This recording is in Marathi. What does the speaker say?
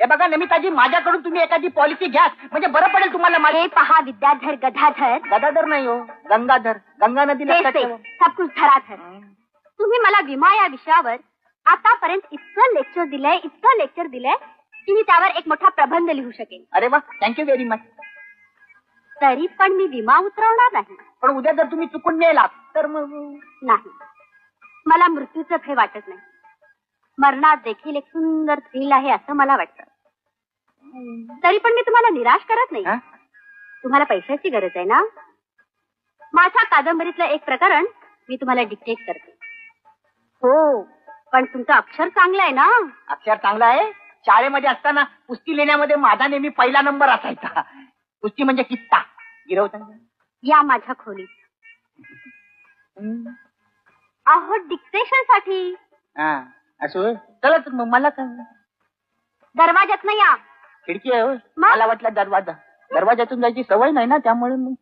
हे बघा नमिताजी, माझ्याकडून तुम्ही एखादी पॉलिसी घ्या, म्हणजे बरं पडेल तुम्हाला. हे पहा विद्याधर गदाधर. गदाधर नाही हो, गंगाधर. गंगा नदी लक्षात ठेवा. सब कुछ धराधर. तुम्ही मला विमा या विषयावर आतापर्यंत इतकं लेक्चर दिलंय की मी त्यावर एक मोठा प्रबंध लिहू शकेन. अरे वा, थँक्यू व्हेरी मच. तरी पण मी विमा उतरवणार नाही. पण उद्या जर तुम्ही चुकून मेलात तर मग? नाही, मला मृत्यूचं भय वाटत नाही. मरणात देखील एक सुंदर थ्रिल आहे असं मला वाटतं. तरी पण मी तुम्हाला निराश करत नाही. तुम्हाला पैशाची गरज आहे ना? माझ्या कादंबरीतलं एक प्रकरण मी तुम्हाला डिक्टेट करते. हो, पण तुमचं अक्षर चांगलं आहे ना? अक्षर चांगलं आहे. शाळेमध्ये असताना कुस्ती लेण्यामध्ये माझा नेहमी पहिला नंबर असायचा. कुस्ती म्हणजे कित्ता गिरवता. या माझ्या खोलीत. अहो, डिक्टेशन साठी. असं चला तर मग. मला काय दरवाजात नाही या. खिडकी आहे. मला वाटलं दरवाजा. दरवाजातून जायची सवय नाही ना, त्यामुळे मग